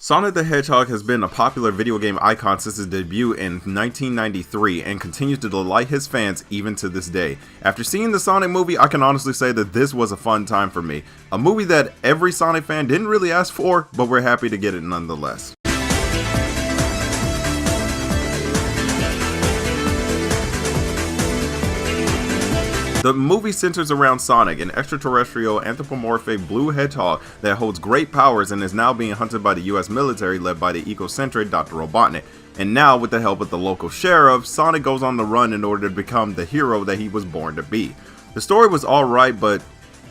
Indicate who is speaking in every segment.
Speaker 1: Sonic the Hedgehog has been a popular video game icon since his debut in 1993 and continues to delight his fans even to this day. After seeing the Sonic movie, I can honestly say that this was a fun time for me. A movie that every Sonic fan didn't really ask for, but we're happy to get it nonetheless. The movie centers around Sonic, an extraterrestrial anthropomorphic blue hedgehog that holds great powers and is now being hunted by the US military led by the egocentric Dr. Robotnik. And now, with the help of the local sheriff, Sonic goes on the run in order to become the hero that he was born to be. The story was alright, but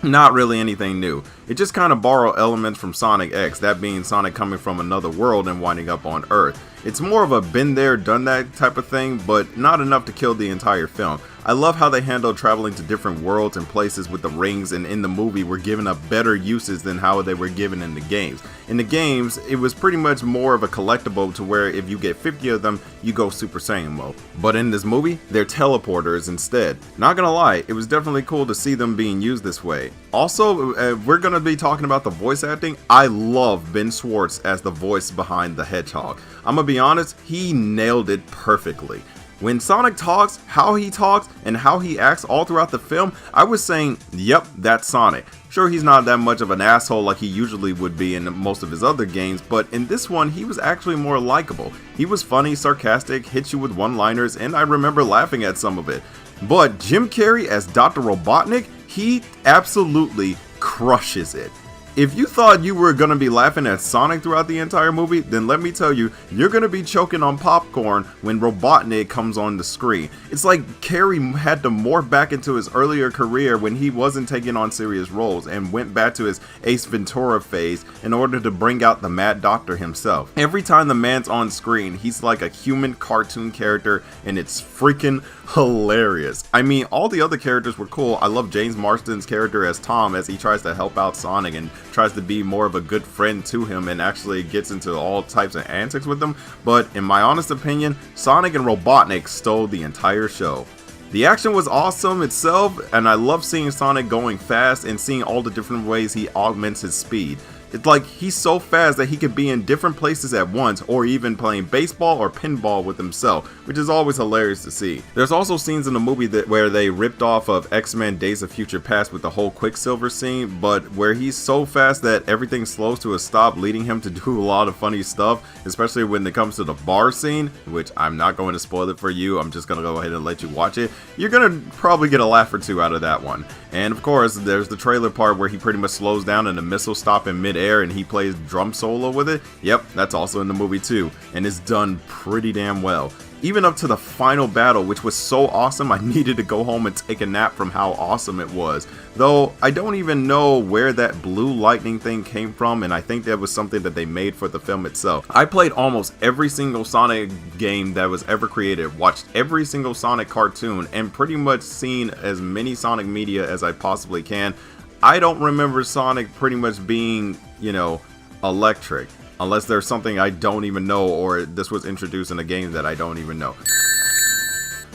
Speaker 1: not really anything new. It just kind of borrowed elements from Sonic X, that being Sonic coming from another world and winding up on Earth. It's more of a been there, done that type of thing, but not enough to kill the entire film. I love how they handled traveling to different worlds and places with the rings, and in the movie were given up better uses than how they were given in the games. In the games, it was pretty much more of a collectible to where if you get 50 of them, you go Super Saiyan mode. But in this movie, they're teleporters instead. Not gonna lie, it was definitely cool to see them being used this way. Also, we're gonna be talking about the voice acting. I love Ben Schwartz as the voice behind the Hedgehog. I'm gonna be honest, he nailed it perfectly. When Sonic talks, how he talks, and how he acts all throughout the film, I was saying, yep, that's Sonic. Sure, he's not that much of an asshole like he usually would be in most of his other games, but in this one, he was actually more likable. He was funny, sarcastic, hit you with one-liners, and I remember laughing at some of it. But Jim Carrey as Dr. Robotnik, he absolutely crushes it. If you thought you were going to be laughing at Sonic throughout the entire movie, then let me tell you, you're going to be choking on popcorn when Robotnik comes on the screen. It's like Carrey had to morph back into his earlier career when he wasn't taking on serious roles and went back to his Ace Ventura phase in order to bring out the Mad Doctor himself. Every time the man's on screen, he's like a human cartoon character, and it's freaking hilarious. I mean, all the other characters were cool. I love James Marsden's character as Tom as he tries to help out Sonic and tries to be more of a good friend to him and actually gets into all types of antics with him. But in my honest opinion, Sonic and Robotnik stole the entire show. The action was awesome itself, and I love seeing Sonic going fast and seeing all the different ways he augments his speed. It's like he's so fast that he could be in different places at once, or even playing baseball or pinball with himself, which is always hilarious to see. There's also scenes in the movie where they ripped off of X-Men Days of Future Past with the whole Quicksilver scene, but where he's so fast that everything slows to a stop, leading him to do a lot of funny stuff, especially when it comes to the bar scene, which I'm not going to spoil it for you, I'm just going to go ahead and let you watch it. You're going to probably get a laugh or two out of that one. And of course, there's the trailer part where he pretty much slows down and the missiles stop in mid-air and he plays drum solo with it. Yep, that's also in the movie too, and it's done pretty damn well. Even up to the final battle, which was so awesome I needed to go home and take a nap from how awesome it was. Though, I don't even know where that blue lightning thing came from, and I think that was something that they made for the film itself. I played almost every single Sonic game that was ever created, watched every single Sonic cartoon, and pretty much seen as many Sonic media as I possibly can. I don't remember Sonic pretty much being, you know, electric. Unless there's something I don't even know, or this was introduced in a game that I don't even know.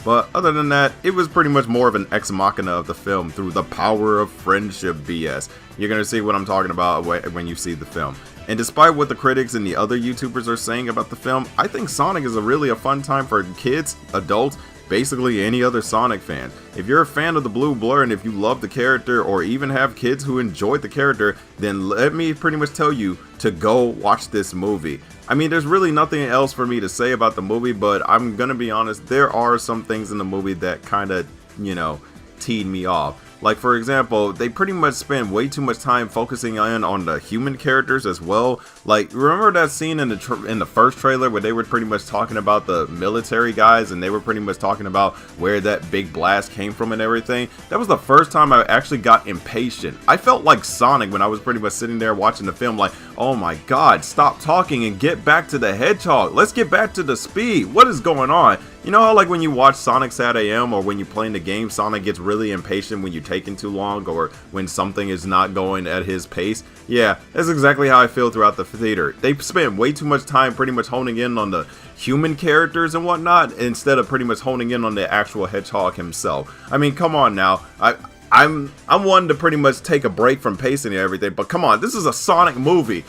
Speaker 1: But other than that, it was pretty much more of an ex machina of the film through the power of friendship BS. You're gonna see what I'm talking about when you see the film. And despite what the critics and the other YouTubers are saying about the film, I think Sonic is really a fun time for kids, adults, basically any other Sonic fan. If you're a fan of the Blue Blur and if you love the character or even have kids who enjoyed the character, then let me pretty much tell you to go watch this movie. I mean, there's really nothing else for me to say about the movie, but I'm gonna be honest, there are some things in the movie that kind of, you know, teed me off. Like, for example, they pretty much spend way too much time focusing in on the human characters as well. Like, remember that scene in the first trailer where they were pretty much talking about the military guys and they were pretty much talking about where that big blast came from and everything? That was the first time I actually got impatient. I felt like Sonic when I was pretty much sitting there watching the film like, oh my god, stop talking and get back to the Hedgehog. Let's get back to the speed. What is going on? You know how like when you watch Sonic Sat AM or when you play in the game, Sonic gets really impatient when you're taking too long or when something is not going at his pace? Yeah, that's exactly how I feel throughout the theater. They spent way too much time pretty much honing in on the human characters and whatnot instead of pretty much honing in on the actual Hedgehog himself. I mean, come on now. I'm one to pretty much take a break from pacing and everything, but come on, this is a Sonic movie.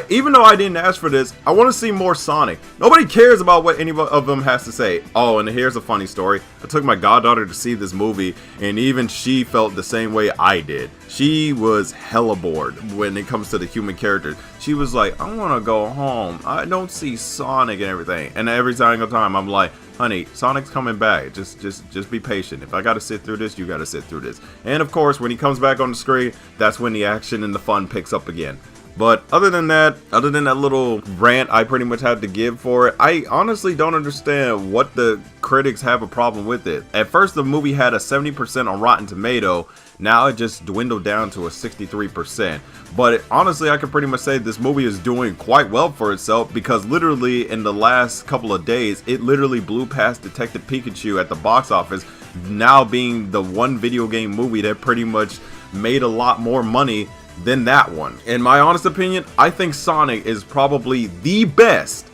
Speaker 1: Even though I didn't ask for this, I want to see more Sonic. Nobody cares about what any of them has to say. Oh, and here's a funny story. I took my goddaughter to see this movie, and even she felt the same way I did. She was hella bored when it comes to the human characters. She was like, I want to go home. I don't see Sonic and everything. And every single time I'm like, honey, Sonic's coming back. Just be patient. If I gotta sit through this, you gotta sit through this. And of course, when he comes back on the screen, that's when the action and the fun picks up again. But other than that little rant I pretty much had to give for it, I honestly don't understand what the critics have a problem with it. At first, the movie had a 70% on Rotten Tomato. Now it just dwindled down to a 63%. But honestly, I can pretty much say this movie is doing quite well for itself, because literally in the last couple of days, it literally blew past Detective Pikachu at the box office, now being the one video game movie that pretty much made a lot more money than that one. In my honest opinion, I think Sonic is probably the best,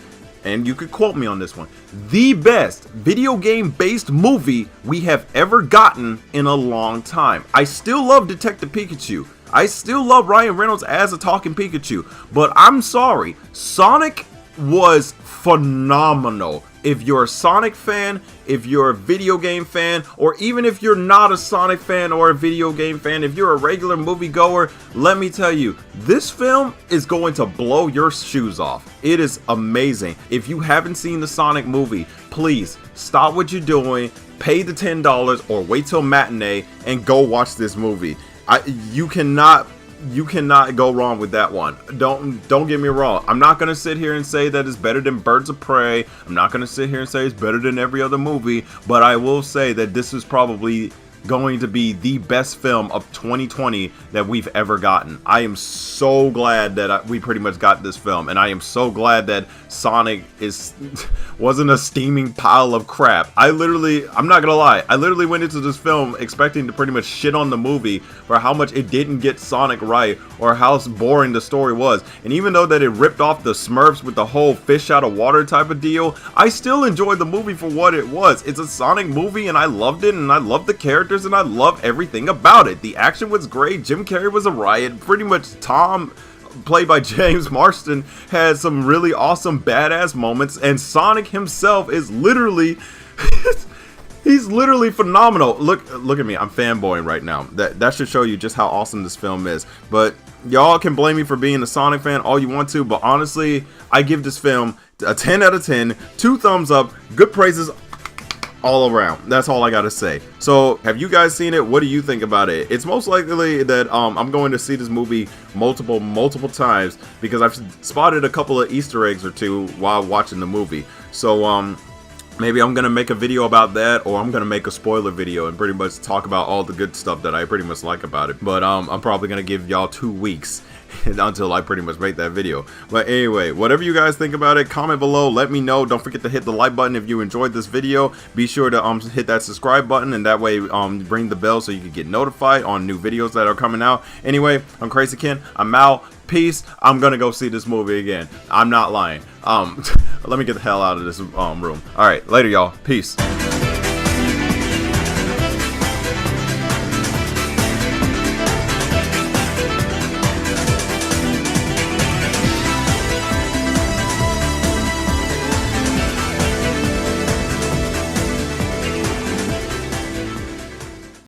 Speaker 1: and you could quote me on this one, the best video game based movie we have ever gotten in a long time. I still love Detective Pikachu. I still love Ryan Reynolds as a talking Pikachu, but I'm sorry, Sonic was phenomenal. If you're a Sonic fan, if you're a video game fan, or even if you're not a Sonic fan or a video game fan, if you're a regular moviegoer, let me tell you, this film is going to blow your shoes off. It is amazing. If you haven't seen the Sonic movie, please stop what you're doing, pay the $10 or wait till matinee and go watch this movie. You cannot go wrong with that one. Don't get me wrong. I'm not gonna sit here and say that it's better than Birds of Prey. I'm not gonna sit here and say it's better than every other movie, but I will say that this is probably going to be the best film of 2020 that we've ever gotten. I am so glad that we pretty much got this film, and I am so glad that Sonic wasn't a steaming pile of crap. I'm not gonna lie, I literally went into this film expecting to pretty much shit on the movie for how much it didn't get Sonic right, or how boring the story was. And even though that it ripped off the Smurfs with the whole fish out of water type of deal, I still enjoyed the movie for what it was. It's a Sonic movie, and I loved it, and I loved the characters, and I love everything about it. The action was great. Jim Carrey was a riot. Pretty much Tom, played by James Marsden, had some really awesome badass moments, and Sonic himself is literally he's literally phenomenal. Look at me, I'm fanboying right now. That should show you just how awesome this film is. But y'all can blame me for being a Sonic fan all you want to, but honestly, I give this film a 10 out of 10, 2 thumbs up, good praises all around. That's all I gotta say. So have you guys seen it? What do you think about it? It's most likely that I'm going to see this movie multiple times, because I've spotted a couple of Easter eggs or two while watching the movie. So maybe I'm gonna make a video about that, or I'm gonna make a spoiler video and pretty much talk about all the good stuff that I pretty much like about it. But I'm probably gonna give y'all 2 weeks until I pretty much make that video. But anyway, whatever you guys think about it, comment below, let me know. Don't forget to hit the like button if you enjoyed this video. Be sure to hit that subscribe button, and that way ring the bell so you can get notified on new videos that are coming out. Anyway, I'm Crazy Ken, I'm out, peace. I'm gonna go see this movie again, I'm not lying. Let me get the hell out of this room. Alright, later y'all, peace.